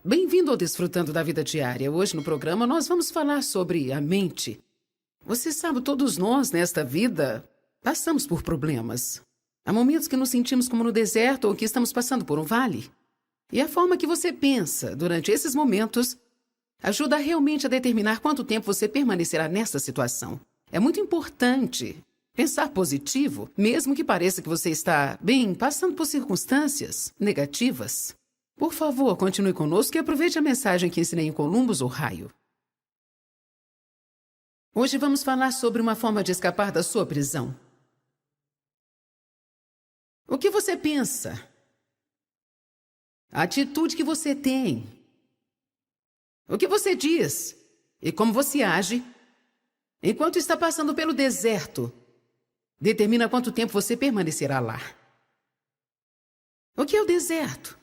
Bem-vindo ao Desfrutando da Vida Diária. Hoje no programa nós vamos falar sobre a mente. Você sabe, todos nós nesta vida passamos por problemas. Há momentos que nos sentimos como no deserto ou que estamos passando por um vale. E a forma que você pensa durante esses momentos ajuda realmente a determinar quanto tempo você permanecerá nessa situação. É muito importante pensar positivo, mesmo que pareça que você está, passando por circunstâncias negativas. Por favor, continue conosco e aproveite a mensagem que ensinei em Columbus, Ohio. Hoje vamos falar sobre uma forma de escapar da sua prisão. O que você pensa? A atitude que você tem? O que você diz? E como você age? Enquanto está passando pelo deserto, determina quanto tempo você permanecerá lá. O que é o deserto?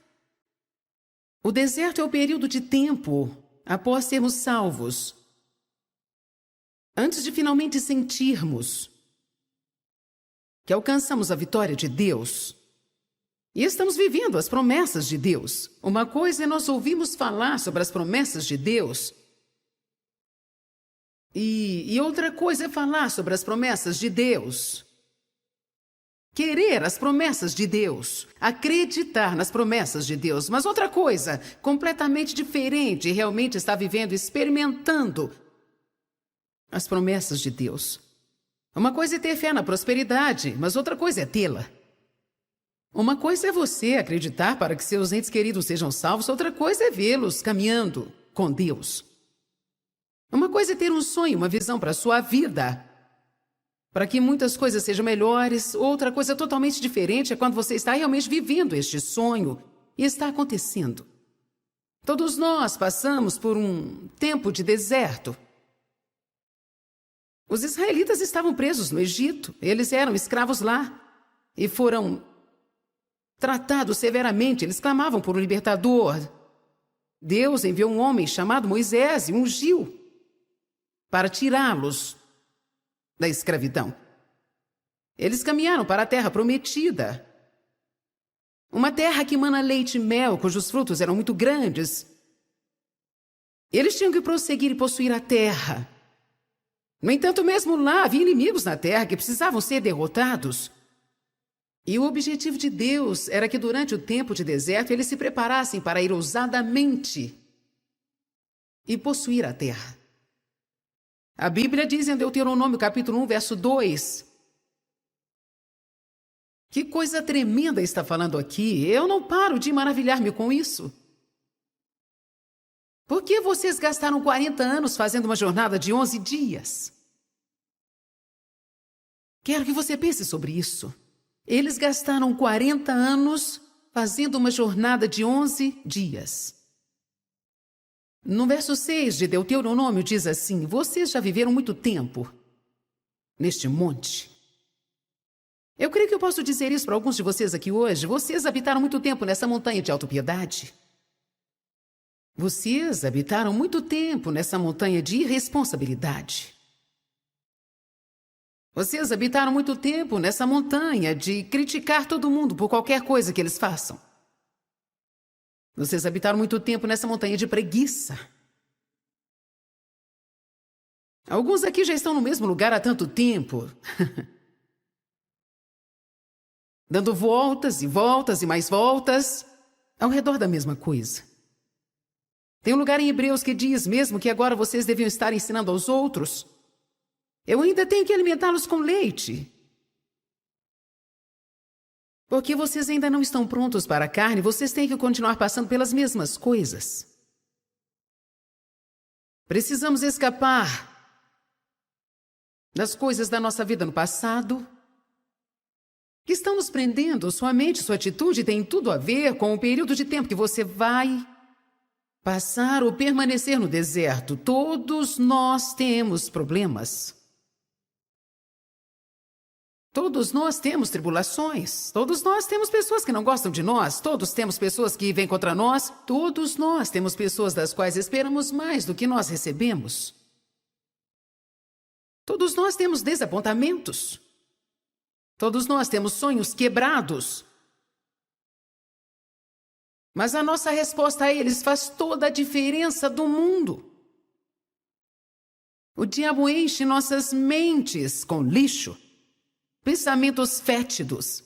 O deserto é o período de tempo após sermos salvos, antes de finalmente sentirmos que alcançamos a vitória de Deus e estamos vivendo as promessas de Deus. Uma coisa é nós ouvirmos falar sobre as promessas de Deus e outra coisa é falar sobre as promessas de Deus. Querer as promessas de Deus, acreditar nas promessas de Deus, mas outra coisa completamente diferente, realmente está vivendo, experimentando as promessas de Deus. Uma coisa é ter fé na prosperidade, mas outra coisa é tê-la. Uma coisa é você acreditar para que seus entes queridos sejam salvos, outra coisa é vê-los caminhando com Deus. Uma coisa é ter um sonho, uma visão para a sua vida, para que muitas coisas sejam melhores. Outra coisa totalmente diferente é quando você está realmente vivendo este sonho e está acontecendo. Todos nós passamos por um tempo de deserto. Os israelitas estavam presos no Egito. Eles eram escravos lá e foram tratados severamente. Eles clamavam por um libertador. Deus enviou um homem chamado Moisés e ungiu para tirá-los da escravidão. Eles caminharam para a terra prometida. Uma terra que mana leite e mel, cujos frutos eram muito grandes. Eles tinham que prosseguir e possuir a terra. No entanto, mesmo lá, havia inimigos na terra que precisavam ser derrotados. E o objetivo de Deus era que durante o tempo de deserto eles se preparassem para ir ousadamente e possuir a terra. A Bíblia diz em Deuteronômio capítulo 1, verso 2. Que coisa tremenda está falando aqui. Eu não paro de maravilhar-me com isso. Por que vocês gastaram 40 anos fazendo uma jornada de 11 dias? Quero que você pense sobre isso. Eles gastaram 40 anos fazendo uma jornada de 11 dias. No verso 6 de Deuteronômio diz assim: vocês já viveram muito tempo neste monte. Eu creio que eu posso dizer isso para alguns de vocês aqui hoje. Vocês habitaram muito tempo nessa montanha de autopiedade. Vocês habitaram muito tempo nessa montanha de irresponsabilidade. Vocês habitaram muito tempo nessa montanha de criticar todo mundo por qualquer coisa que eles façam. Vocês habitaram muito tempo nessa montanha de preguiça. Alguns aqui já estão no mesmo lugar há tanto tempo. Dando voltas e voltas e mais voltas ao redor da mesma coisa. Tem um lugar em Hebreus que diz mesmo que agora vocês deviam estar ensinando aos outros. Eu ainda tenho que alimentá-los com leite. Porque vocês ainda não estão prontos para a carne, vocês têm que continuar passando pelas mesmas coisas. Precisamos escapar das coisas da nossa vida no passado que estão nos prendendo. Sua mente, sua atitude tem tudo a ver com o período de tempo que você vai passar ou permanecer no deserto. Todos nós temos problemas. Todos nós temos tribulações. Todos nós temos pessoas que não gostam de nós. Todos temos pessoas que vêm contra nós. Todos nós temos pessoas das quais esperamos mais do que nós recebemos. Todos nós temos desapontamentos. Todos nós temos sonhos quebrados. Mas a nossa resposta a eles faz toda a diferença do mundo. O diabo enche nossas mentes com lixo, pensamentos fétidos.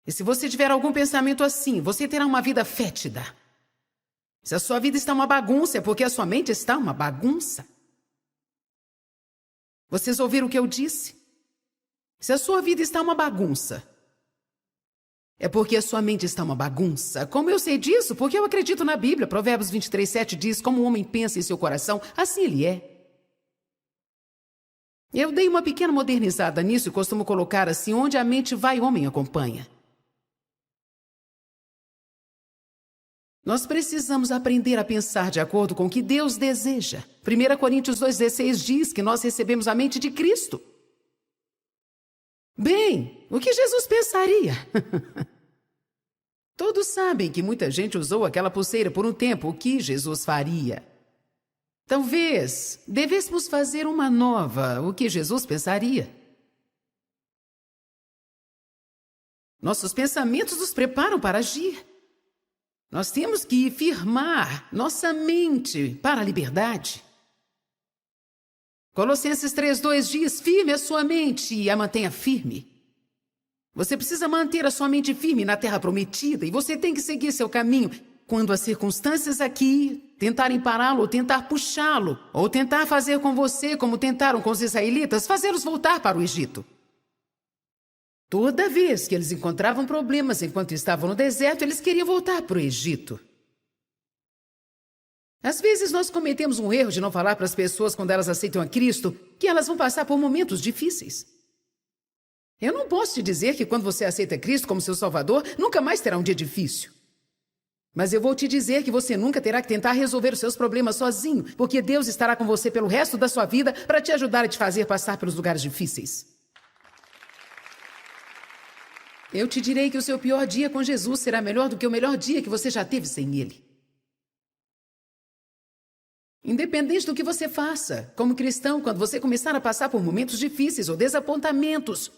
E se você tiver algum pensamento assim, você terá uma vida fétida. Se a sua vida está uma bagunça, é porque a sua mente está uma bagunça. Vocês ouviram o que eu disse? Se a sua vida está uma bagunça, é porque a sua mente está uma bagunça. Como eu sei disso? Porque eu acredito na Bíblia. Provérbios 23:7 diz, como o homem pensa em seu coração, assim ele é. Eu dei uma pequena modernizada nisso e costumo colocar assim, onde a mente vai, o homem acompanha. Nós precisamos aprender a pensar de acordo com o que Deus deseja. 1 Coríntios 2,16 diz que nós recebemos a mente de Cristo. Bem, o que Jesus pensaria? Todos sabem que muita gente usou aquela pulseira por um tempo. O que Jesus faria? Talvez devêssemos fazer uma nova. O que Jesus pensaria? Nossos pensamentos nos preparam para agir. Nós temos que firmar nossa mente para a liberdade. Colossenses 3:2 diz, firme a sua mente e a mantenha firme. Você precisa manter a sua mente firme na terra prometida e você tem que seguir seu caminho. Quando as circunstâncias aqui tentarem pará-lo, ou tentar puxá-lo, ou tentar fazer com você como tentaram com os israelitas, fazê-los voltar para o Egito. Toda vez que eles encontravam problemas enquanto estavam no deserto, eles queriam voltar para o Egito. Às vezes nós cometemos um erro de não falar para as pessoas quando elas aceitam a Cristo que elas vão passar por momentos difíceis. Eu não posso te dizer que quando você aceita Cristo como seu Salvador, nunca mais terá um dia difícil. Mas eu vou te dizer que você nunca terá que tentar resolver os seus problemas sozinho, porque Deus estará com você pelo resto da sua vida para te ajudar a te fazer passar pelos lugares difíceis. Eu te direi que o seu pior dia com Jesus será melhor do que o melhor dia que você já teve sem Ele. Independente do que você faça, como cristão, quando você começar a passar por momentos difíceis ou desapontamentos,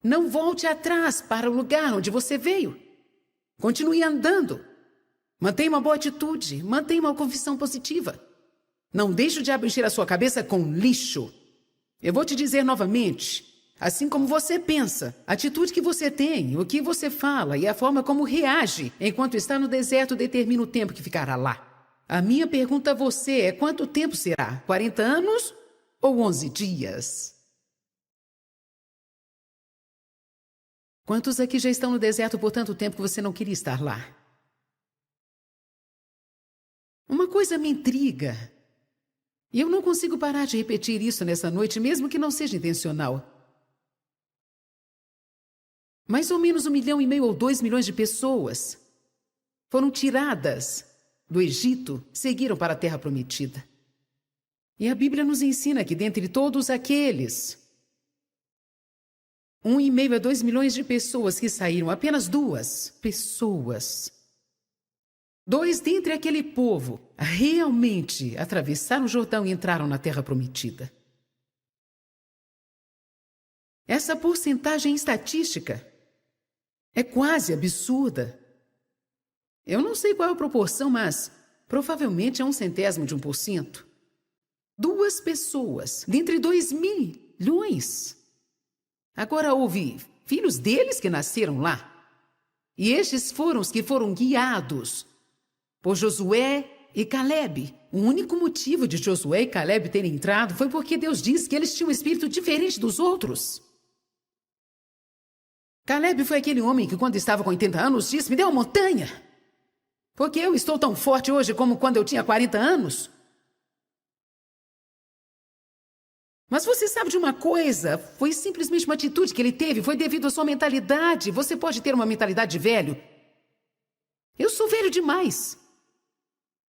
não volte atrás para o lugar onde você veio. Continue andando. Mantenha uma boa atitude. Mantenha uma confissão positiva. Não deixe o diabo encher a sua cabeça com lixo. Eu vou te dizer novamente, assim como você pensa, a atitude que você tem, o que você fala e a forma como reage enquanto está no deserto determina o tempo que ficará lá. A minha pergunta a você é quanto tempo será? 40 anos ou 11 dias? Quantos aqui já estão no deserto por tanto tempo que você não queria estar lá? Uma coisa me intriga. E eu não consigo parar de repetir isso nessa noite, mesmo que não seja intencional. Mais ou menos 1,5 milhão ou 2 milhões de pessoas foram tiradas do Egito, seguiram para a Terra Prometida. E a Bíblia nos ensina que dentre todos aqueles 1,5 a 2 milhões de pessoas que saíram, apenas 2 pessoas, 2 dentre aquele povo, realmente atravessaram o Jordão e entraram na Terra Prometida. Essa porcentagem estatística é quase absurda. Eu não sei qual é a proporção, mas provavelmente é 0,01%. 2 pessoas, dentre 2 milhões. Agora houve filhos deles que nasceram lá. E estes foram os que foram guiados por Josué e Calebe. O único motivo de Josué e Calebe terem entrado foi porque Deus disse que eles tinham um espírito diferente dos outros. Calebe foi aquele homem que, quando estava com 80 anos, disse, me dê uma montanha. Porque eu estou tão forte hoje como quando eu tinha 40 anos. Mas você sabe de uma coisa? Foi simplesmente uma atitude que ele teve, foi devido à sua mentalidade. Você pode ter uma mentalidade de velho. Eu sou velho demais.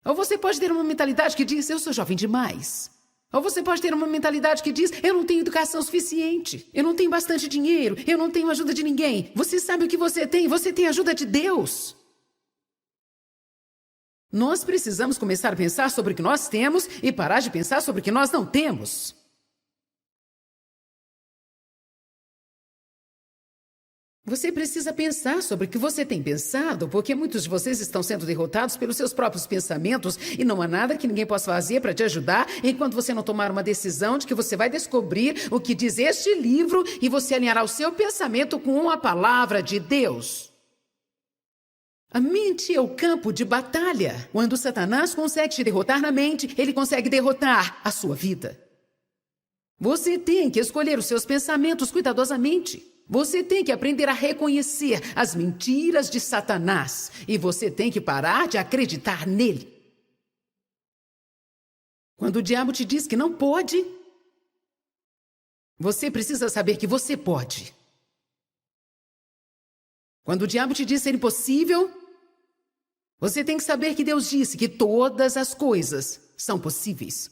Ou você pode ter uma mentalidade que diz, eu sou jovem demais. Ou você pode ter uma mentalidade que diz, eu não tenho educação suficiente, eu não tenho bastante dinheiro, eu não tenho ajuda de ninguém. Você sabe o que você tem a ajuda de Deus. Nós precisamos começar a pensar sobre o que nós temos e parar de pensar sobre o que nós não temos. Você precisa pensar sobre o que você tem pensado, porque muitos de vocês estão sendo derrotados pelos seus próprios pensamentos e não há nada que ninguém possa fazer para te ajudar enquanto você não tomar uma decisão de que você vai descobrir o que diz este livro e você alinhará o seu pensamento com a palavra de Deus. A mente é o campo de batalha. Quando Satanás consegue te derrotar na mente, ele consegue derrotar a sua vida. Você tem que escolher os seus pensamentos cuidadosamente. Você tem que aprender a reconhecer as mentiras de Satanás. E você tem que parar de acreditar nele. Quando o diabo te diz que não pode, você precisa saber que você pode. Quando o diabo te diz ser impossível, você tem que saber que Deus disse que todas as coisas são possíveis.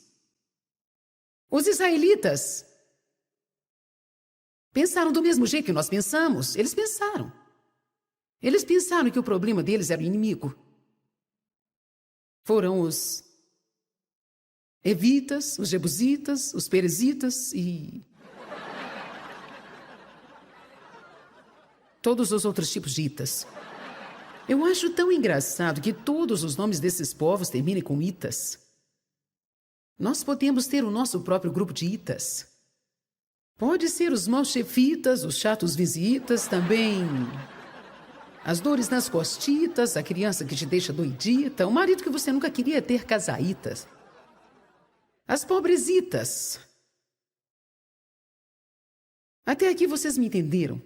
Os israelitas pensaram do mesmo jeito que nós pensamos. Eles pensaram. Eles pensaram que o problema deles era o inimigo. Foram os evitas, os jebusitas, os perezitas e todos os outros tipos de itas. Eu acho tão engraçado que todos os nomes desses povos terminem com itas. Nós podemos ter o nosso próprio grupo de itas. Pode ser os maus chefitas, os chatos visitas, também as dores nas costitas, a criança que te deixa doidita, o marido que você nunca queria ter, casaitas. As pobresitas. Até aqui vocês me entenderam.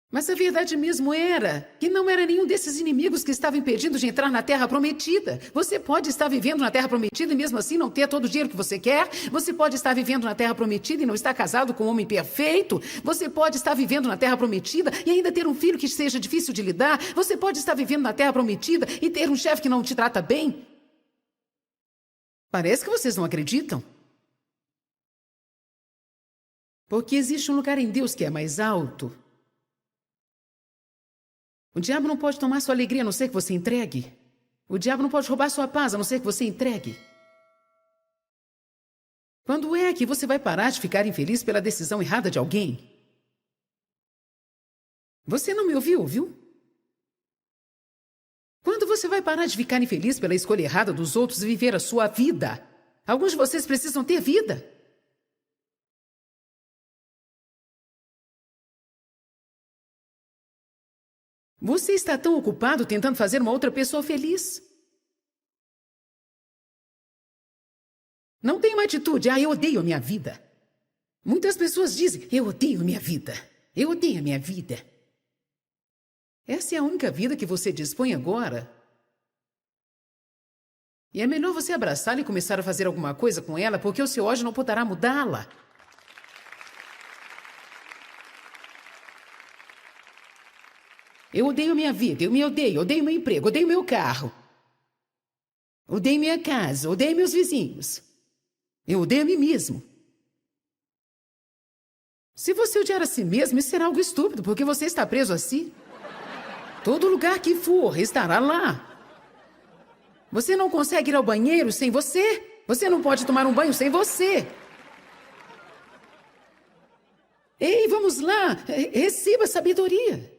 Mas a verdade mesmo era que não era nenhum desses inimigos que estava impedindo de entrar na Terra Prometida. Você pode estar vivendo na Terra Prometida e mesmo assim não ter todo o dinheiro que você quer. Você pode estar vivendo na Terra Prometida e não estar casado com um homem perfeito. Você pode estar vivendo na Terra Prometida e ainda ter um filho que seja difícil de lidar. Você pode estar vivendo na Terra Prometida e ter um chefe que não te trata bem. Parece que vocês não acreditam. Porque existe um lugar em Deus que é mais alto. O diabo não pode tomar sua alegria a não ser que você entregue. O diabo não pode roubar sua paz a não ser que você entregue. Quando é que você vai parar de ficar infeliz pela decisão errada de alguém? Você não me ouviu, viu? Quando você vai parar de ficar infeliz pela escolha errada dos outros e viver a sua vida? Alguns de vocês precisam ter vida. Você está tão ocupado tentando fazer uma outra pessoa feliz. Não tem uma atitude, eu odeio a minha vida. Muitas pessoas dizem, eu odeio a minha vida. Eu odeio a minha vida. Essa é a única vida que você dispõe agora. E é melhor você abraçá-la e começar a fazer alguma coisa com ela, porque o seu ódio não poderá mudá-la. Eu odeio minha vida, eu me odeio meu emprego, odeio meu carro. Odeio minha casa, odeio meus vizinhos. Eu odeio a mim mesmo. Se você odiar a si mesmo, isso será algo estúpido, porque você está preso a si. Todo lugar que for, estará lá. Você não consegue ir ao banheiro sem você. Você não pode tomar um banho sem você. Ei, vamos lá, receba sabedoria.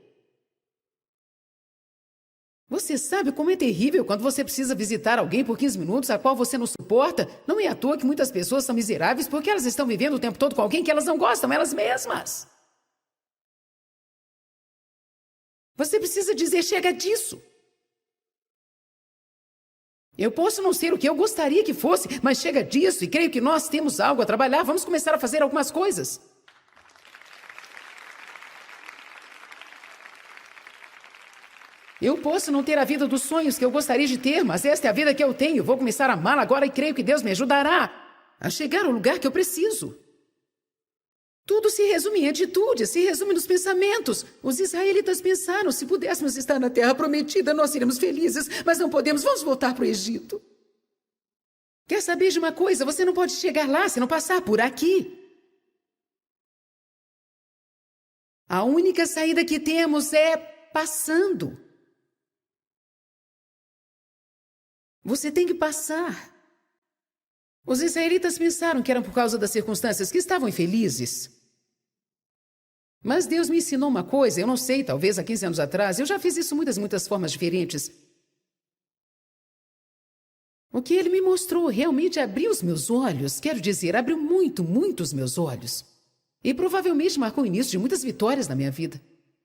Você sabe como é terrível quando você precisa visitar alguém por 15 minutos, a qual você não suporta? Não é à toa que muitas pessoas são miseráveis porque elas estão vivendo o tempo todo com alguém que elas não gostam, elas mesmas. Você precisa dizer, chega disso. Eu posso não ser o que eu gostaria que fosse, mas chega disso e creio que nós temos algo a trabalhar. Vamos começar a fazer algumas coisas. Eu posso não ter a vida dos sonhos que eu gostaria de ter, mas esta é a vida que eu tenho. Vou começar a amá-la agora e creio que Deus me ajudará a chegar ao lugar que eu preciso. Tudo se resume em atitude, se resume nos pensamentos. Os israelitas pensaram, se pudéssemos estar na terra prometida, nós seríamos felizes, mas não podemos, vamos voltar para o Egito. Quer saber de uma coisa? Você não pode chegar lá se não passar por aqui. A única saída que temos é passando. Você tem que passar. Os israelitas pensaram que era por causa das circunstâncias que estavam infelizes. Mas Deus me ensinou uma coisa, eu não sei, talvez há 15 anos atrás, eu já fiz isso muitas formas diferentes. O que ele me mostrou realmente abriu os meus olhos, quero dizer, abriu muito os meus olhos. E provavelmente marcou o início de muitas vitórias na minha vida.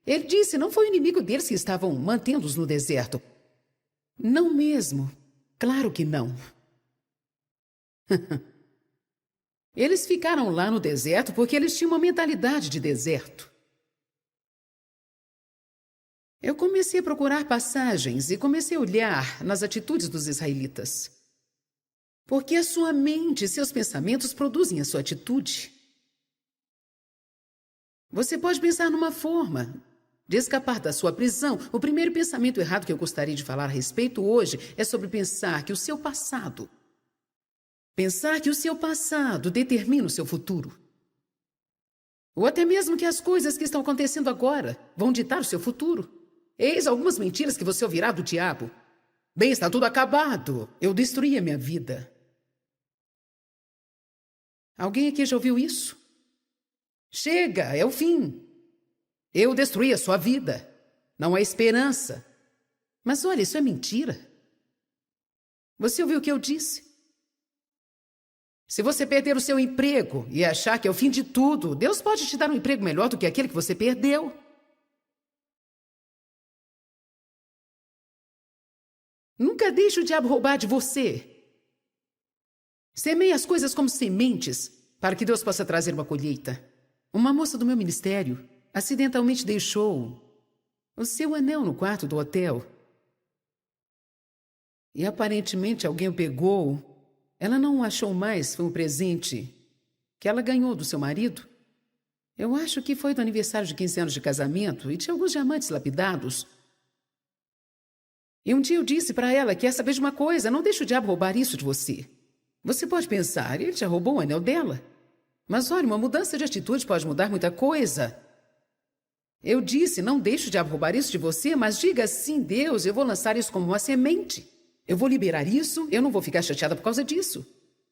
Ele disse, não foi o inimigo deles que estavam mantendo-os no deserto. Não mesmo. Claro que não. Eles ficaram lá no deserto porque eles tinham uma mentalidade de deserto. Eu comecei a procurar passagens e comecei a olhar nas atitudes dos israelitas. Porque a sua mente e seus pensamentos produzem a sua atitude. Você pode pensar numa forma de escapar da sua prisão. O primeiro pensamento errado que eu gostaria de falar a respeito hoje é sobre pensar que o seu passado determina o seu futuro. Ou até mesmo que as coisas que estão acontecendo agora vão ditar o seu futuro. Eis algumas mentiras que você ouvirá do diabo. Bem, está tudo acabado. Eu destruí a minha vida. Alguém aqui já ouviu isso? Chega, é o fim. Eu destruí a sua vida. Não há esperança. Mas olha, isso é mentira. Você ouviu o que eu disse? Se você perder o seu emprego e achar que é o fim de tudo, Deus pode te dar um emprego melhor do que aquele que você perdeu. Nunca deixe o diabo roubar de você. Semeie as coisas como sementes para que Deus possa trazer uma colheita. Uma moça do meu ministério acidentalmente deixou o seu anel no quarto do hotel. E aparentemente alguém o pegou. Ela não o achou mais, foi um presente que ela ganhou do seu marido. Eu acho que foi do aniversário de 15 anos de casamento e tinha alguns diamantes lapidados. E um dia eu disse para ela, quer saber de uma coisa, não deixe o diabo roubar isso de você. Você pode pensar, ele já roubou o anel dela. Mas olha, uma mudança de atitude pode mudar muita coisa. Eu disse, não deixe o diabo roubar isso de você, mas diga sim, Deus, eu vou lançar isso como uma semente. Eu vou liberar isso, eu não vou ficar chateada por causa disso.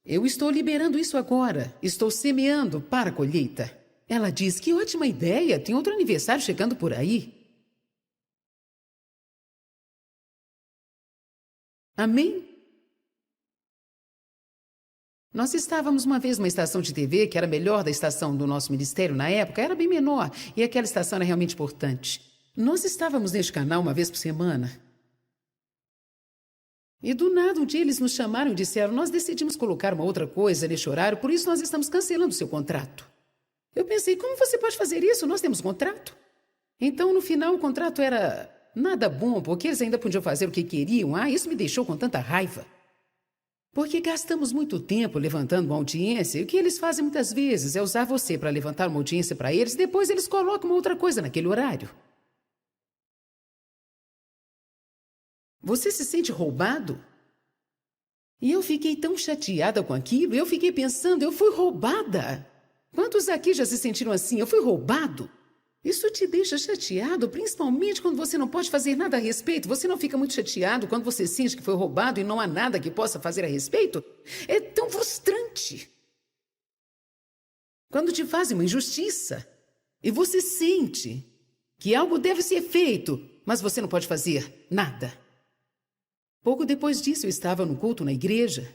Eu estou liberando isso agora, estou semeando para a colheita. Ela diz, que ótima ideia, tem outro aniversário chegando por aí. Amém? Nós estávamos uma vez numa estação de TV que era melhor da estação do nosso ministério na época, era bem menor, e aquela estação era realmente importante. Nós estávamos neste canal uma vez por semana. E do nada um dia eles nos chamaram e disseram, nós decidimos colocar uma outra coisa neste horário, por isso nós estamos cancelando o seu contrato. Eu pensei, como você pode fazer isso? Nós temos contrato. Então no final o contrato era nada bom, porque eles ainda podiam fazer o que queriam. Isso me deixou com tanta raiva. Porque gastamos muito tempo levantando uma audiência, e o que eles fazem muitas vezes é usar você para levantar uma audiência para eles, e depois eles colocam uma outra coisa naquele horário. Você se sente roubado? E eu fiquei tão chateada com aquilo, eu fiquei pensando, eu fui roubada. Quantos aqui já se sentiram assim? Eu fui roubado? Isso te deixa chateado, principalmente quando você não pode fazer nada a respeito. Você não fica muito chateado quando você sente que foi roubado e não há nada que possa fazer a respeito? É tão frustrante. Quando te fazem uma injustiça e você sente que algo deve ser feito, mas você não pode fazer nada. Pouco depois disso, eu estava no culto na igreja.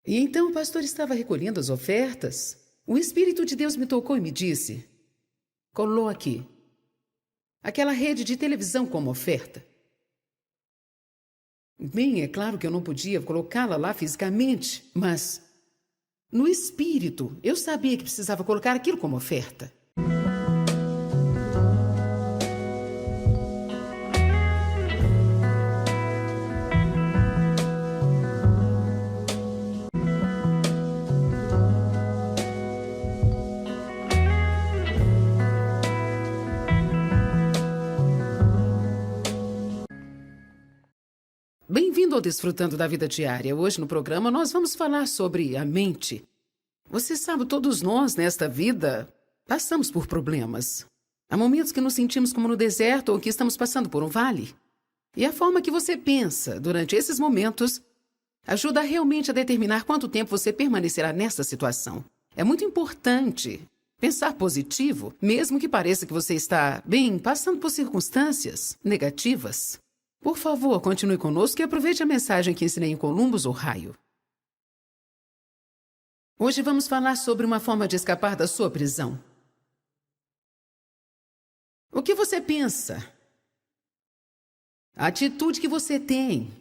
E então o pastor estava recolhendo as ofertas. O Espírito de Deus me tocou e me disse, coloque aquela rede de televisão como oferta. Bem, é claro que eu não podia colocá-la lá fisicamente, mas no espírito eu sabia que precisava colocar aquilo como oferta. Bem-vindo ao Desfrutando da Vida Diária. Hoje no programa nós vamos falar sobre a mente. Você sabe, todos nós nesta vida passamos por problemas. Há momentos que nos sentimos como no deserto ou que estamos passando por um vale. E a forma que você pensa durante esses momentos ajuda realmente a determinar quanto tempo você permanecerá nessa situação. É muito importante Pensar positivo, mesmo que pareça que você está, bem, passando por circunstâncias negativas. Por favor, continue conosco e aproveite a mensagem que ensinei em Columbus, Ohio. Hoje vamos falar sobre uma forma de escapar da sua prisão. O que você pensa? A atitude que você tem?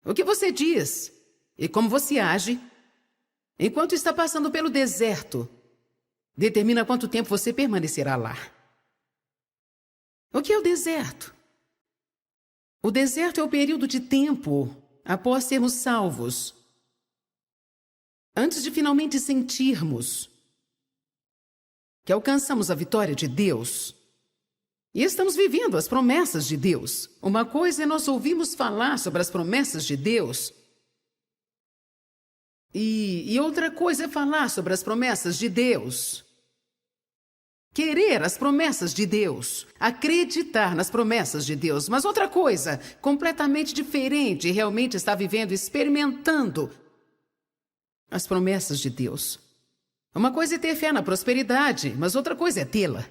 O que você diz? E como você age? Enquanto está passando pelo deserto, determina quanto tempo você permanecerá lá. O que é o deserto? O deserto é o período de tempo após sermos salvos, antes de finalmente sentirmos que alcançamos a vitória de Deus e estamos vivendo as promessas de Deus. Uma coisa é nós ouvirmos falar sobre as promessas de Deus e outra coisa é falar sobre as promessas de Deus. Querer as promessas de Deus, acreditar nas promessas de Deus, mas outra coisa completamente diferente, realmente está vivendo, experimentando as promessas de Deus. Uma coisa é ter fé na prosperidade, mas outra coisa é tê-la.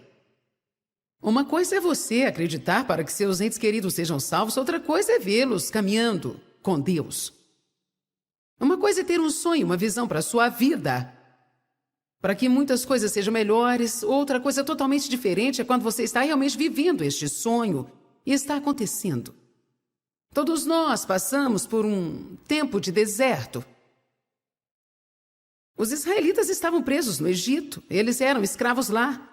Uma coisa é você acreditar para que seus entes queridos sejam salvos, outra coisa é vê-los caminhando com Deus. Uma coisa é ter um sonho, uma visão para a sua vida, para que muitas coisas sejam melhores. Outra coisa totalmente diferente é quando você está realmente vivendo este sonho e está acontecendo. Todos nós passamos por um tempo de deserto. Os israelitas estavam presos no Egito. Eles eram escravos lá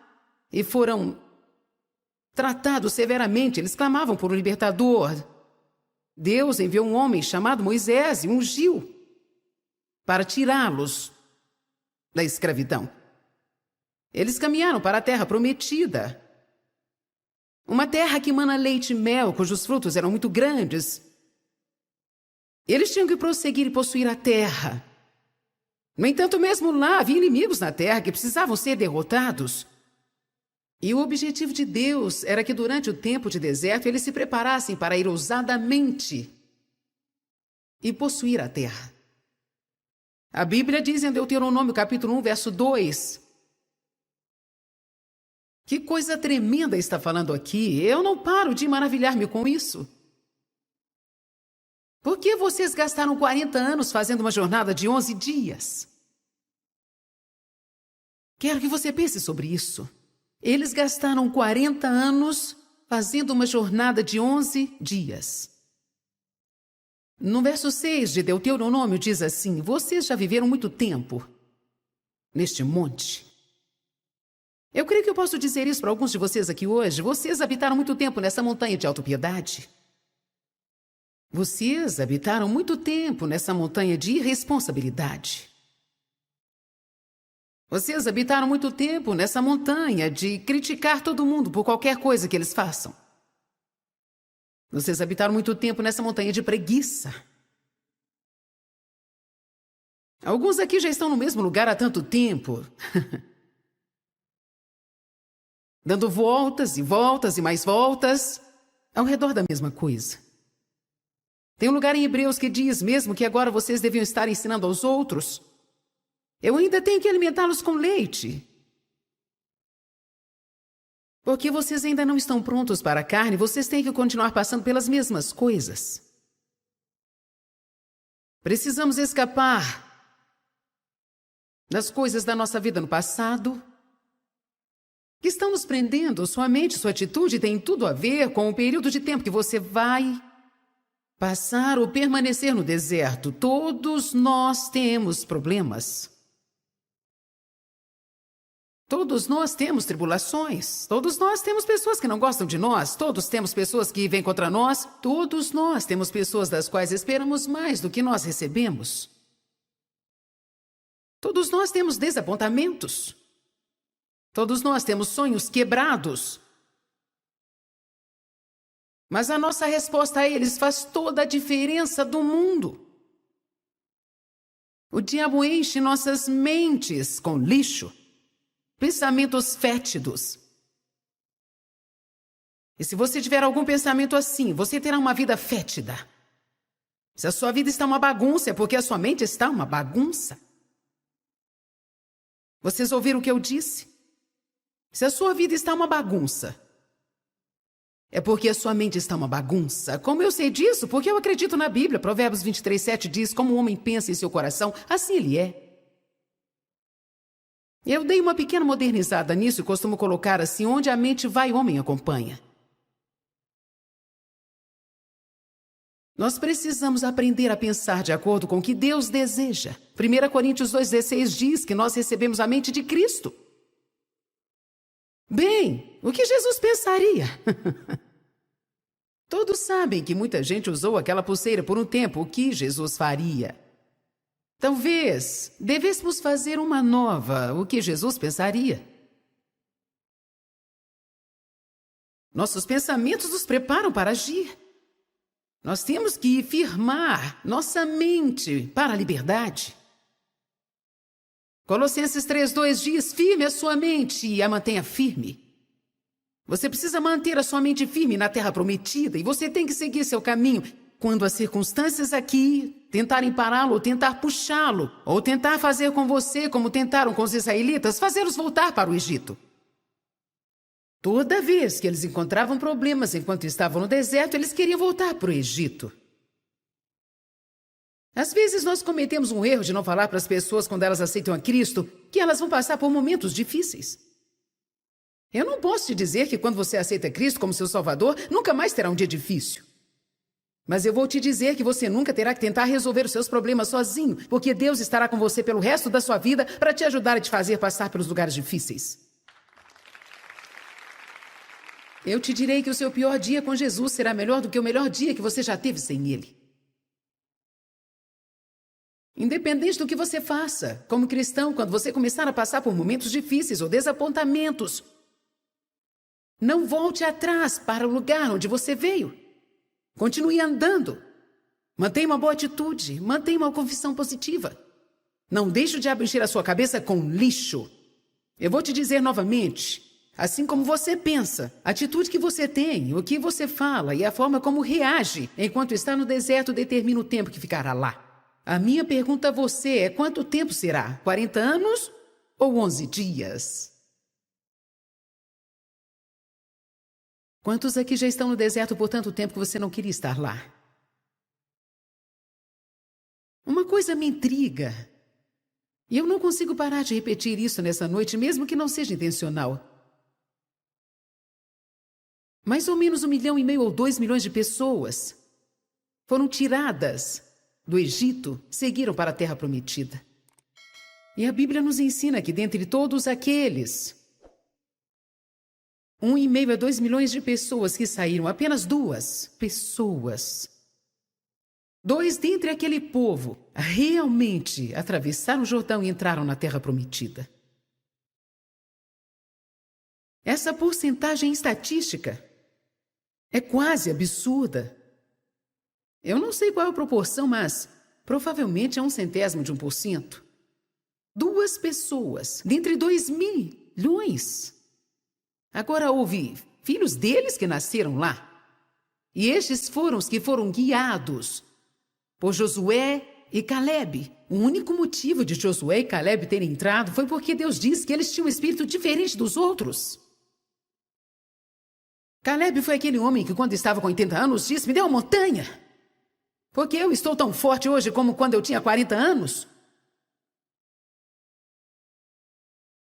e foram tratados severamente. Eles clamavam por um libertador. Deus enviou um homem chamado Moisés e ungiu para tirá-los da escravidão. Eles caminharam para a terra prometida. Uma terra que mana leite e mel, cujos frutos eram muito grandes. Eles tinham que prosseguir e possuir a terra. No entanto, mesmo lá, havia inimigos na terra que precisavam ser derrotados. E o objetivo de Deus era que durante o tempo de deserto eles se preparassem para ir ousadamente e possuir a terra. A Bíblia diz em Deuteronômio capítulo 1, verso 2. Que coisa tremenda está falando aqui. Eu não paro de maravilhar-me com isso. Por que vocês gastaram 40 anos fazendo uma jornada de 11 dias? Quero que você pense sobre isso. Eles gastaram 40 anos fazendo uma jornada de 11 dias. No verso 6 de Deuteronômio diz assim: vocês já viveram muito tempo neste monte. Eu creio que eu posso dizer isso para alguns de vocês aqui hoje. Vocês habitaram muito tempo nessa montanha de autopiedade. Vocês habitaram muito tempo nessa montanha de irresponsabilidade. Vocês habitaram muito tempo nessa montanha de criticar todo mundo por qualquer coisa que eles façam. Vocês habitaram muito tempo nessa montanha de preguiça. Alguns aqui já estão no mesmo lugar há tanto tempo. Dando voltas e voltas e mais voltas ao redor da mesma coisa. Tem um lugar em Hebreus que diz mesmo que agora vocês deviam estar ensinando aos outros. Eu ainda tenho que alimentá-los com leite. Porque vocês ainda não estão prontos para a carne, vocês têm que continuar passando pelas mesmas coisas. Precisamos escapar das coisas da nossa vida no passado que estão nos prendendo. Sua mente, sua atitude tem tudo a ver com o período de tempo que você vai passar ou permanecer no deserto. Todos nós temos problemas. Todos nós temos tribulações. Todos nós temos pessoas que não gostam de nós. Todos temos pessoas que vêm contra nós. Todos nós temos pessoas das quais esperamos mais do que nós recebemos. Todos nós temos desapontamentos. Todos nós temos sonhos quebrados. Mas a nossa resposta a eles faz toda a diferença do mundo. O diabo enche nossas mentes com lixo, pensamentos fétidos. E se você tiver algum pensamento assim, você terá uma vida fétida. Se a sua vida está uma bagunça, é porque a sua mente está uma bagunça. Vocês ouviram o que eu disse? Se a sua vida está uma bagunça, é porque a sua mente está uma bagunça. Como eu sei disso? Porque eu acredito na Bíblia. Provérbios 23:7 diz: como o homem pensa em seu coração, assim ele é. Eu dei uma pequena modernizada nisso e costumo colocar assim: onde a mente vai, o homem acompanha. Nós precisamos aprender a pensar de acordo com o que Deus deseja. 1 Coríntios 2,16 diz que nós recebemos a mente de Cristo. Bem, o que Jesus pensaria? Todos sabem que muita gente usou aquela pulseira por um tempo. O que Jesus faria? Talvez devêssemos fazer uma nova. O que Jesus pensaria? Nossos pensamentos nos preparam para agir. Nós temos que firmar nossa mente para a liberdade. Colossenses 3:2 diz: firme a sua mente e a mantenha firme. Você precisa manter a sua mente firme na terra prometida e você tem que seguir seu caminho. Quando as circunstâncias aqui tentarem pará-lo, ou tentar puxá-lo, ou tentar fazer com você como tentaram com os israelitas, fazê-los voltar para o Egito. Toda vez que eles encontravam problemas enquanto estavam no deserto, eles queriam voltar para o Egito. Às vezes nós cometemos um erro de não falar para as pessoas quando elas aceitam a Cristo que elas vão passar por momentos difíceis. Eu não posso te dizer que quando você aceita Cristo como seu Salvador, nunca mais terá um dia difícil. Mas eu vou te dizer que você nunca terá que tentar resolver os seus problemas sozinho, porque Deus estará com você pelo resto da sua vida para te ajudar a te fazer passar pelos lugares difíceis. Eu te direi que o seu pior dia com Jesus será melhor do que o melhor dia que você já teve sem Ele. Independente do que você faça, como cristão, quando você começar a passar por momentos difíceis ou desapontamentos, não volte atrás para o lugar onde você veio. Continue andando. Mantenha uma boa atitude. Mantenha uma confissão positiva. Não deixe o diabo encher a sua cabeça com lixo. Eu vou te dizer novamente, assim como você pensa, a atitude que você tem, o que você fala e a forma como reage enquanto está no deserto determina o tempo que ficará lá. A minha pergunta a você é: quanto tempo será? 40 anos ou 11 dias? Quantos aqui já estão no deserto por tanto tempo que você não queria estar lá? Uma coisa me intriga. E eu não consigo parar de repetir isso nessa noite, mesmo que não seja intencional. Mais ou menos 1,5 milhão ou 2 milhões de pessoas foram tiradas do Egito, seguiram para a Terra Prometida. E a Bíblia nos ensina que dentre todos aqueles 1,5 a 2 milhões de pessoas que saíram, apenas 2 pessoas, 2 dentre aquele povo, realmente atravessaram o Jordão e entraram na Terra Prometida. Essa porcentagem estatística é quase absurda. Eu não sei qual é a proporção, mas provavelmente é 0,01%. 2 pessoas, dentre 2 milhões. Agora houve filhos deles que nasceram lá. E estes foram os que foram guiados por Josué e Calebe. O único motivo de Josué e Calebe terem entrado foi porque Deus disse que eles tinham um espírito diferente dos outros. Calebe foi aquele homem que, quando estava com 80 anos, disse: me dê uma montanha, porque eu estou tão forte hoje como quando eu tinha 40 anos.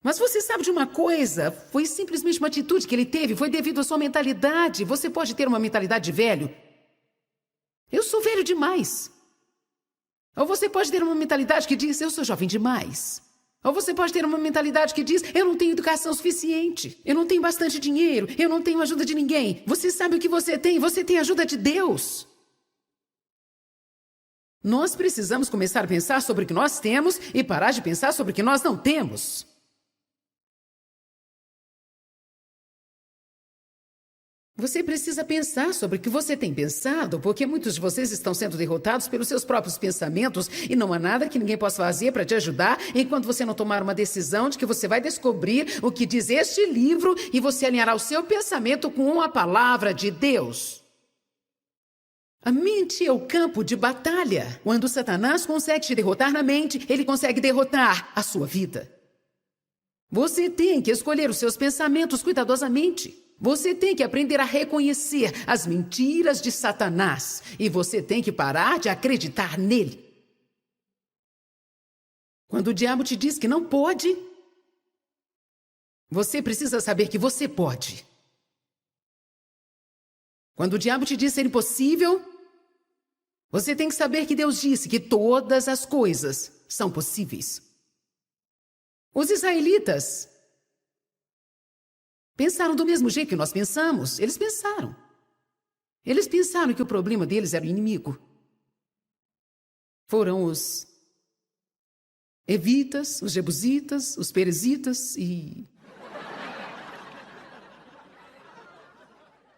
Mas você sabe de uma coisa? Foi simplesmente uma atitude que ele teve, foi devido à sua mentalidade. Você pode ter uma mentalidade de velho. Eu sou velho demais. Ou você pode ter uma mentalidade que diz: eu sou jovem demais. Ou você pode ter uma mentalidade que diz: eu não tenho educação suficiente, eu não tenho bastante dinheiro, eu não tenho ajuda de ninguém. Você sabe o que você tem a ajuda de Deus. Nós precisamos começar a pensar sobre o que nós temos e parar de pensar sobre o que nós não temos. Você precisa pensar sobre o que você tem pensado, porque muitos de vocês estão sendo derrotados pelos seus próprios pensamentos e não há nada que ninguém possa fazer para te ajudar enquanto você não tomar uma decisão de que você vai descobrir o que diz este livro e você alinhará o seu pensamento com a palavra de Deus. A mente é o campo de batalha. Quando Satanás consegue te derrotar na mente, ele consegue derrotar a sua vida. Você tem que escolher os seus pensamentos cuidadosamente. Você tem que aprender a reconhecer as mentiras de Satanás. E você tem que parar de acreditar nele. Quando o diabo te diz que não pode, você precisa saber que você pode. Quando o diabo te diz ser impossível, você tem que saber que Deus disse que todas as coisas são possíveis. Os israelitas pensaram do mesmo jeito que nós pensamos. Eles pensaram. Eles pensaram que o problema deles era o inimigo. Foram os evitas, os jebusitas, os perezitas e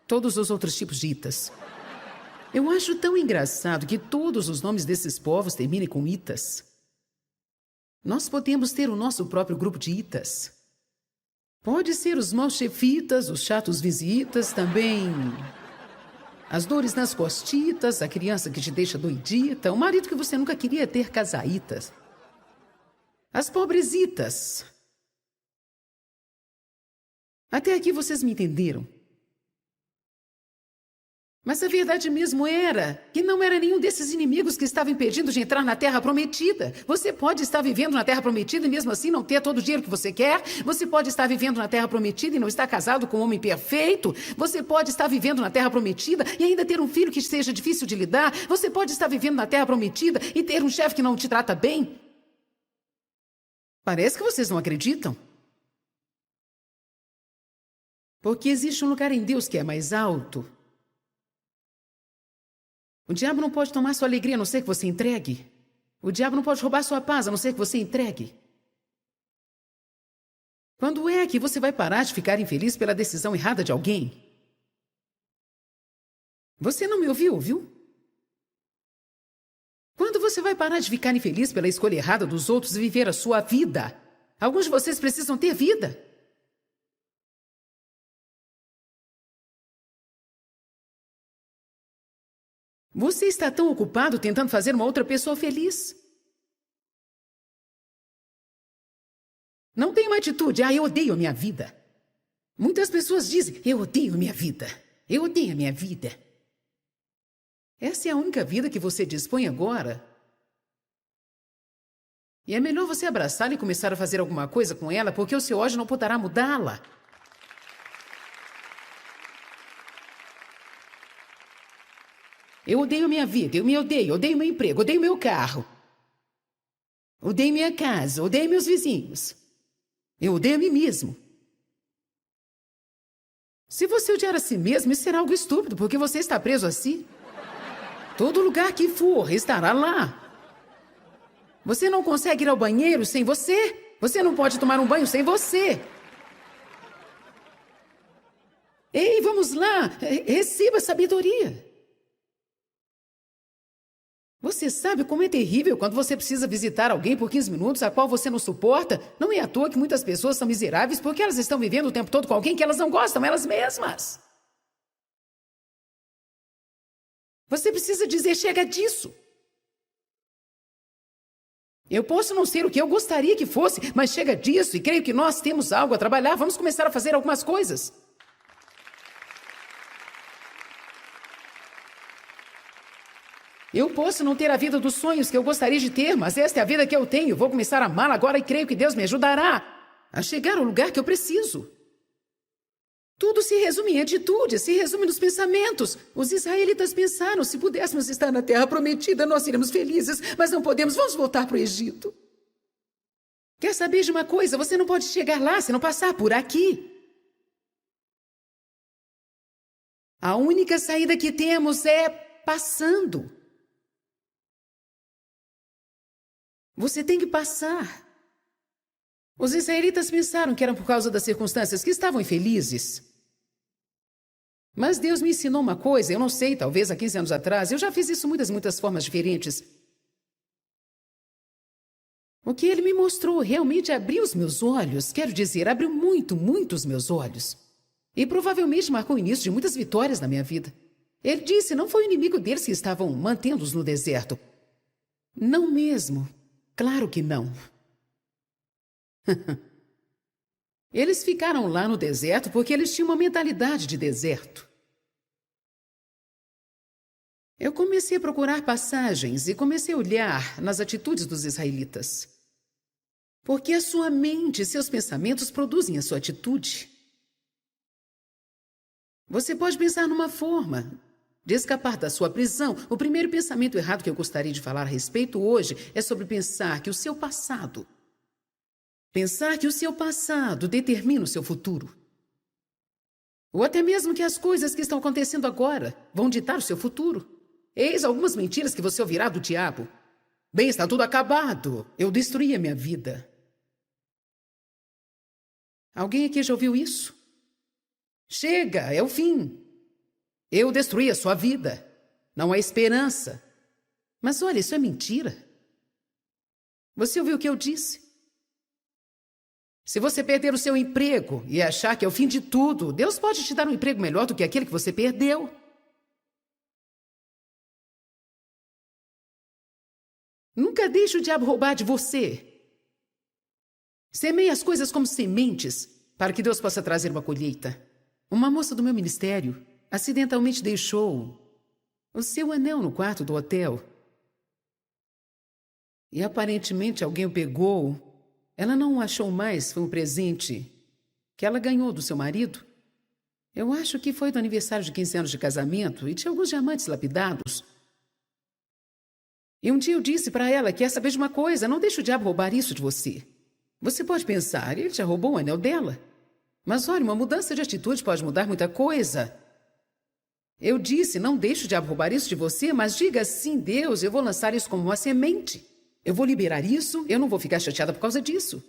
todos os outros tipos de itas. Eu acho tão engraçado que todos os nomes desses povos terminem com itas. Nós podemos ter o nosso próprio grupo de itas. Pode ser os maus chefitas, os chatos visitas, também as dores nas costitas, a criança que te deixa doidita, o marido que você nunca queria ter, casaitas. As pobresitas. Até aqui vocês me entenderam. Mas a verdade mesmo era que não era nenhum desses inimigos que estava impedindo de entrar na Terra Prometida. Você pode estar vivendo na Terra Prometida e mesmo assim não ter todo o dinheiro que você quer. Você pode estar vivendo na Terra Prometida e não estar casado com um homem perfeito. Você pode estar vivendo na Terra Prometida e ainda ter um filho que seja difícil de lidar. Você pode estar vivendo na Terra Prometida e ter um chefe que não te trata bem. Parece que vocês não acreditam. Porque existe um lugar em Deus que é mais alto. O diabo não pode tomar sua alegria a não ser que você entregue. O diabo não pode roubar sua paz a não ser que você entregue. Quando é que você vai parar de ficar infeliz pela decisão errada de alguém? Você não me ouviu, viu? Quando você vai parar de ficar infeliz pela escolha errada dos outros e viver a sua vida? Alguns de vocês precisam ter vida. Você está tão ocupado tentando fazer uma outra pessoa feliz. Não tem uma atitude, eu odeio a minha vida. Muitas pessoas dizem, eu odeio a minha vida. Eu odeio a minha vida. Essa é a única vida que você dispõe agora. E é melhor você abraçá-la e começar a fazer alguma coisa com ela, porque o seu ódio não poderá mudá-la. Eu odeio minha vida, eu me odeio meu emprego, odeio meu carro. Odeio minha casa, odeio meus vizinhos. Eu odeio a mim mesmo. Se você odiar a si mesmo, isso será algo estúpido, porque você está preso a si. Todo lugar que for, estará lá. Você não consegue ir ao banheiro sem você. Você não pode tomar um banho sem você. Ei, vamos lá, receba sabedoria. Você sabe como é terrível quando você precisa visitar alguém por 15 minutos a qual você não suporta? Não é à toa que muitas pessoas são miseráveis porque elas estão vivendo o tempo todo com alguém que elas não gostam, elas mesmas. Você precisa dizer, chega disso. Eu posso não ser o que eu gostaria que fosse, mas chega disso e creio que nós temos algo a trabalhar. Vamos começar a fazer algumas coisas. Eu posso não ter a vida dos sonhos que eu gostaria de ter, mas esta é a vida que eu tenho. Vou começar a amá-la agora e creio que Deus me ajudará a chegar ao lugar que eu preciso. Tudo se resume em atitude, se resume nos pensamentos. Os israelitas pensaram, se pudéssemos estar na terra prometida, nós seríamos felizes, mas não podemos, vamos voltar para o Egito. Quer saber de uma coisa? Você não pode chegar lá se não passar por aqui. A única saída que temos é passando. Você tem que passar. Os israelitas pensaram que eram por causa das circunstâncias que estavam infelizes. Mas Deus me ensinou uma coisa, eu não sei, talvez há 15 anos atrás, eu já fiz isso muitas formas diferentes. O que Ele me mostrou realmente abriu os meus olhos, quero dizer, abriu muito os meus olhos. E provavelmente marcou o início de muitas vitórias na minha vida. Ele disse, não foi o inimigo deles que estavam mantendo-os no deserto. Não mesmo. Claro que não. Eles ficaram lá no deserto porque eles tinham uma mentalidade de deserto. Eu comecei a procurar passagens e comecei a olhar nas atitudes dos israelitas. Porque a sua mente e seus pensamentos produzem a sua atitude. Você pode pensar numa forma de escapar da sua prisão. O primeiro pensamento errado que eu gostaria de falar a respeito hoje é sobre pensar que o seu passado determina o seu futuro. Ou até mesmo que as coisas que estão acontecendo agora vão ditar o seu futuro. Eis algumas mentiras que você ouvirá do diabo. Bem, está tudo acabado. Eu destruí a minha vida. Alguém aqui já ouviu isso? Chega, é o fim. Eu destruí a sua vida. Não há esperança. Mas olha, isso é mentira. Você ouviu o que eu disse? Se você perder o seu emprego e achar que é o fim de tudo, Deus pode te dar um emprego melhor do que aquele que você perdeu. Nunca deixe o diabo roubar de você. Semeie as coisas como sementes para que Deus possa trazer uma colheita. Uma moça do meu ministério acidentalmente deixou o seu anel no quarto do hotel. E aparentemente alguém o pegou. Ela não o achou mais, foi um presente que ela ganhou do seu marido. Eu acho que foi do aniversário de 15 anos de casamento e tinha alguns diamantes lapidados. E um dia eu disse para ela que, quer saber de uma coisa, não deixe o diabo roubar isso de você. Você pode pensar, ele já roubou o anel dela. Mas olha, uma mudança de atitude pode mudar muita coisa. Eu disse, não deixe o diabo roubar isso de você, mas diga sim, Deus, eu vou lançar isso como uma semente. Eu vou liberar isso, eu não vou ficar chateada por causa disso.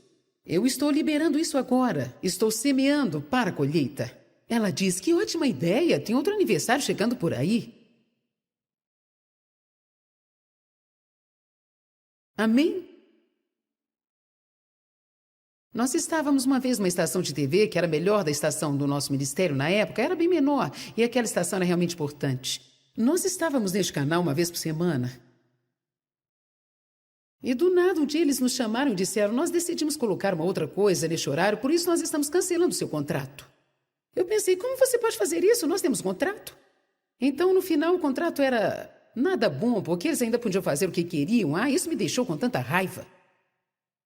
Eu estou liberando isso agora. Estou semeando para a colheita. Ela diz, que ótima ideia, tem outro aniversário chegando por aí. Amém? Nós estávamos uma vez numa estação de TV que era melhor da estação do nosso ministério na época, era bem menor, e aquela estação era realmente importante. Nós estávamos neste canal uma vez por semana. E do nada um dia eles nos chamaram e disseram, nós decidimos colocar uma outra coisa neste horário, por isso nós estamos cancelando o seu contrato. Eu pensei, como você pode fazer isso? Nós temos contrato. Então no final o contrato era nada bom, porque eles ainda podiam fazer o que queriam. Isso me deixou com tanta raiva.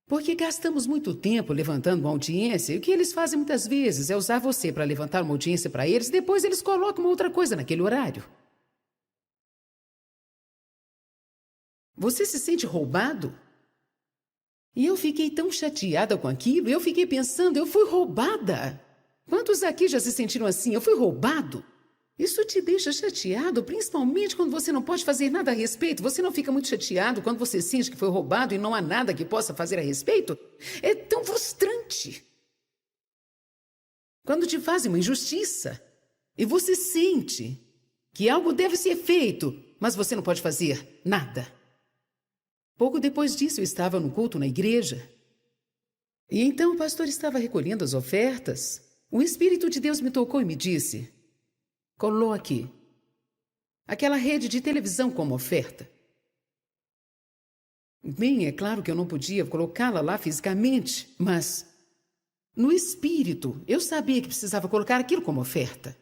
Porque gastamos muito tempo levantando uma audiência, e o que eles fazem muitas vezes é usar você para levantar uma audiência para eles, e depois eles colocam uma outra coisa naquele horário. Você se sente roubado? E eu fiquei tão chateada com aquilo, eu fiquei pensando, eu fui roubada. Quantos aqui já se sentiram assim? Eu fui roubado? Isso te deixa chateado, principalmente quando você não pode fazer nada a respeito. Você não fica muito chateado quando você sente que foi roubado e não há nada que possa fazer a respeito? É tão frustrante. Quando te fazem uma injustiça e você sente que algo deve ser feito, mas você não pode fazer nada. Pouco depois disso, eu estava no culto na igreja. E então o pastor estava recolhendo as ofertas. O Espírito de Deus me tocou e me disse, coloque aquela rede de televisão como oferta. Bem, é claro que eu não podia colocá-la lá fisicamente, mas no espírito eu sabia que precisava colocar aquilo como oferta.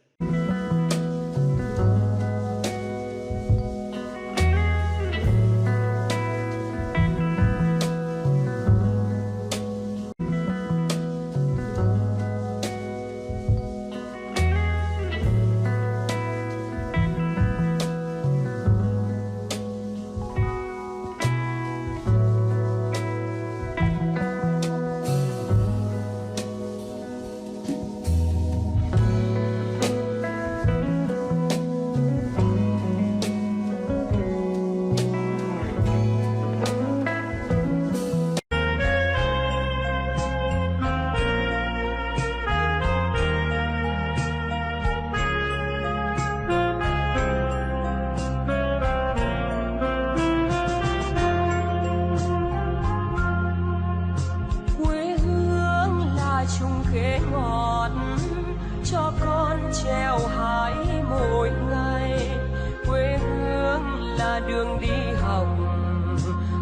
đường đi học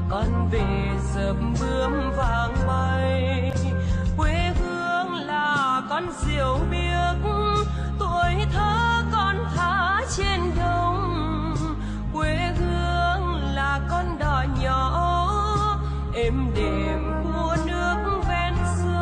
con về sớm bướm vàng bay quê hương là diệu biếc tuổi thơ con thả trên đồng, quê hương là con đò nhỏ êm đềm của nước ven sông.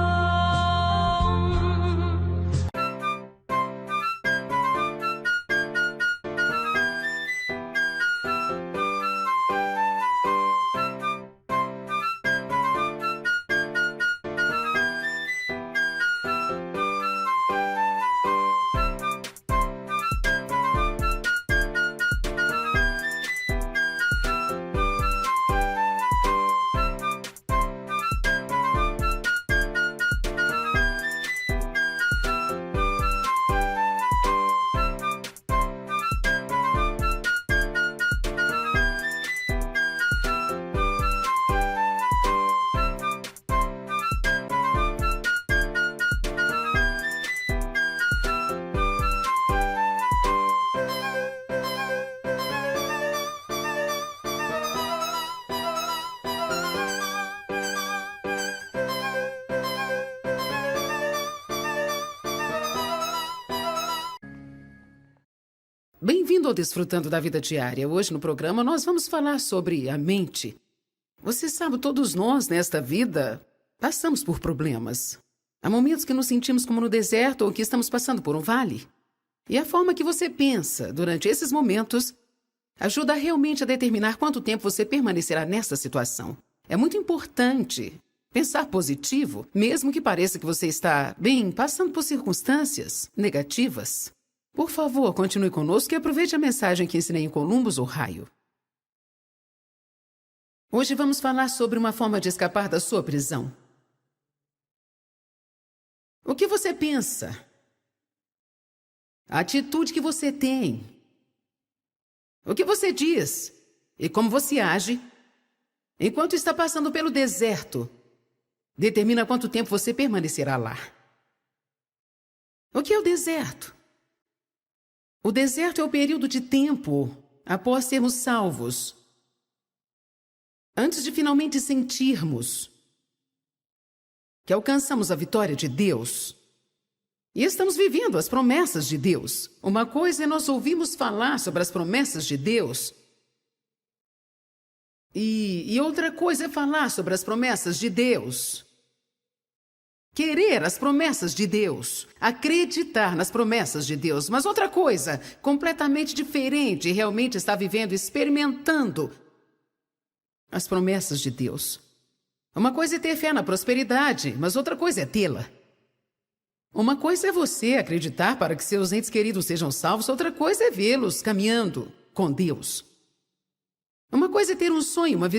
Bem-vindo ao Desfrutando da Vida Diária. Hoje no programa nós vamos falar sobre a mente. Você sabe, todos nós nesta vida passamos por problemas. Há momentos que nos sentimos como no deserto ou que estamos passando por um vale. E a forma que você pensa durante esses momentos ajuda realmente a determinar quanto tempo você permanecerá nessa situação. É muito importante pensar positivo, mesmo que pareça que você está, passando por circunstâncias negativas. Por favor, continue conosco e aproveite a mensagem que ensinei em Columbus, Ohio. Hoje vamos falar sobre uma forma de escapar da sua prisão. O que você pensa? A atitude que você tem? O que você diz? E como você age? Enquanto está passando pelo deserto, determina quanto tempo você permanecerá lá. O que é o deserto? O deserto é o período de tempo após sermos salvos, antes de finalmente sentirmos que alcançamos a vitória de Deus e estamos vivendo as promessas de Deus. Uma coisa é nós ouvirmos falar sobre as promessas de Deus e outra coisa é falar sobre as promessas de Deus. Querer as promessas de Deus, acreditar nas promessas de Deus, mas outra coisa completamente diferente, realmente está vivendo, experimentando as promessas de Deus. Uma coisa é ter fé na prosperidade, mas outra coisa é tê-la. Uma coisa é você acreditar para que seus entes queridos sejam salvos, outra coisa é vê-los caminhando com Deus. Uma coisa é ter um sonho, uma visão